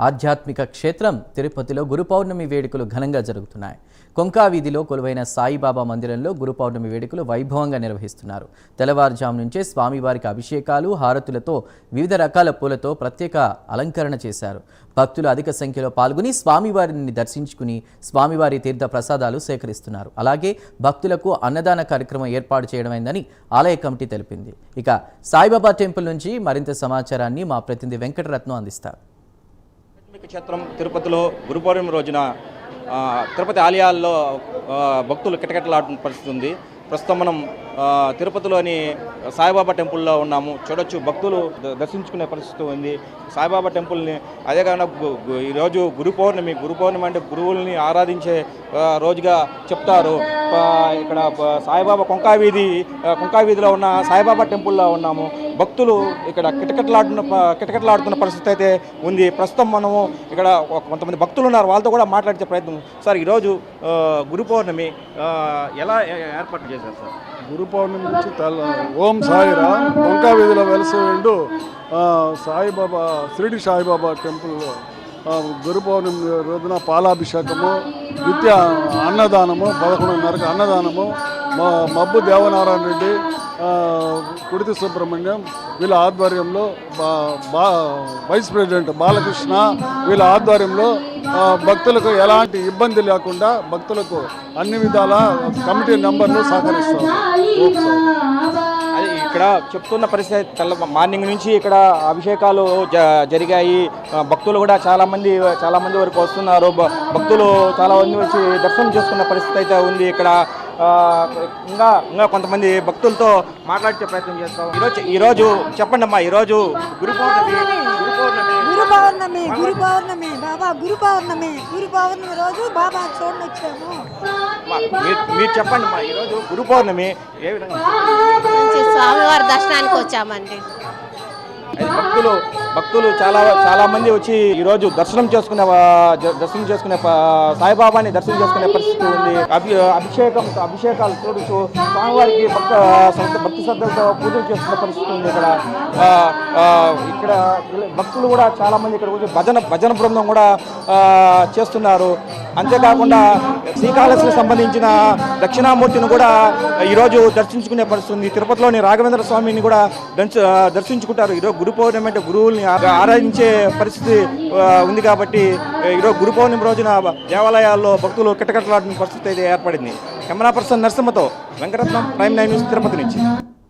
ఆధ్యాత్మిక క్షేత్రం తిరుపతిలో గురు పౌర్ణమి వేడుకలు ఘనంగా జరుగుతున్నాయి. కొంకా వీధిలో కొలువైన సాయిబాబా మందిరంలో గురు పౌర్ణమి వేడుకలు వైభవంగా నిర్వహిస్తున్నారు. తెల్లవారుజాము నుంచే స్వామివారికి అభిషేకాలు, హారతులతో వివిధ రకాల పూలతో ప్రత్యేక అలంకరణ చేశారు. భక్తులు అధిక సంఖ్యలో పాల్గొని స్వామివారిని దర్శించుకుని స్వామివారి తీర్థ ప్రసాదాలు సేకరిస్తున్నారు. అలాగే భక్తులకు అన్నదాన కార్యక్రమం ఏర్పాటు చేయడమైందని ఆలయ కమిటీ తెలిపింది. ఇక సాయిబాబా టెంపుల్ నుంచి మరింత సమాచారాన్ని మా ప్రతినిధి వెంకటరత్నం అందిస్తారు. క్షేత్రం తిరుపతిలో గురు పౌర్ణమి రోజున తిరుపతి ఆలయాల్లో భక్తులు కిటకిటలాడుతున్న పరిస్థితి ఉంది. ప్రస్తుతం మనం తిరుపతిలోని సాయిబాబా టెంపుల్లో ఉన్నాము. చూడొచ్చు, భక్తులు దర్శించుకునే పరిస్థితి ఉంది సాయిబాబా టెంపుల్ని. అదే కాకుండా ఈరోజు గురు పౌర్ణమి అంటే గురువుల్ని ఆరాధించే రోజుగా చెప్తారు. ఇక్కడ సాయిబాబా కొంకా వీధిలో ఉన్న సాయిబాబా టెంపుల్లో ఉన్నాము. భక్తులు ఇక్కడ కిటకిటలాడుతున్న పరిస్థితి అయితే ఉంది. ప్రస్తుతం మనము ఇక్కడ కొంతమంది భక్తులు ఉన్నారు, వాళ్ళతో కూడా మాట్లాడే ప్రయత్నం. సార్, ఈరోజు గురు పౌర్ణమి ఎలా ఏర్పాటు చేశారు సార్? గురు పౌర్ణమి నుంచి ఓం సాయిరామ్ కొంకా వీధిలో వెలిసి ఉండు సాయిబాబా షిరిడి సాయిబాబా టెంపుల్లో గురు పౌర్ణమి రోజున పాలాభిషేకము, నిత్య అన్నదానము, 11:30కి అన్నదానము, మబ్బు దేవనారాయణ రెడ్డి, కుడితి సుబ్రహ్మణ్యం వీళ్ళ ఆధ్వర్యంలో, వైస్ ప్రెసిడెంట్ బాలకృష్ణ వీళ్ళ ఆధ్వర్యంలో భక్తులకు ఎలాంటి ఇబ్బంది లేకుండా భక్తులకు అన్ని విధాల కమిటీ మెంబర్లు సహకరిస్తారు. ఇక్కడ చెప్తున్న పరిస్థితి మార్నింగ్ నుంచి ఇక్కడ అభిషేకాలు జరిగాయి. భక్తులు కూడా చాలా మంది వరకు వస్తున్నారు. భక్తులు చాలా మంది వచ్చి దర్శనం చేసుకున్న పరిస్థితి అయితే ఉంది. ఇక్కడ ఇంకా కొంతమంది భక్తులతో మాట్లాడే ప్రయత్నం చేస్తాం. ఈరోజు చెప్పండి అమ్మా, ఈరోజు గురు పౌర్ణమి రోజు బాబా చూడండి వచ్చాము. మీరు చెప్పండి అమ్మా, ఈరోజు గురు పౌర్ణమి ఏ విధంగా స్వామివారి దర్శనానికి వచ్చామండి. భక్తులు చాలా మంది వచ్చి ఈరోజు దర్శనం చేసుకునే సాయిబాబాని దర్శనం చేసుకునే పరిస్థితి ఉంది. అభిషేకాలు చూడొచ్చు, స్వామివారికి భక్తి శ్రద్ధలతో పూజలు చేసుకునే పరిస్థితి ఉంది. ఇక్కడ భక్తులు కూడా చాలా మంది ఇక్కడ వచ్చి భజన బృందం కూడా చేస్తున్నారు. అంతేకాకుండా శ్రీకాళహస్తికి సంబంధించిన దక్షిణామూర్తిని కూడా ఈరోజు దర్శించుకునే పరిస్థితి ఉంది. తిరుపతిలోని రాఘవేంద్ర స్వామిని కూడా దర్శించుకుంటారు. ఈరోజు గురు పౌర్ణమి అంటే గురువుల్ని ఆరాధించే పరిస్థితి ఉంది కాబట్టి ఈరోజు గురు పౌర్ణమి రోజున దేవాలయాల్లో భక్తులు కిటకిటలాడిన పరిస్థితి అయితే ఏర్పడింది. కెమెరా పర్సన్ నరసింహతో వెంకటరత్నం, ప్రైమ్ 9 న్యూస్, తిరుపతి నుంచి.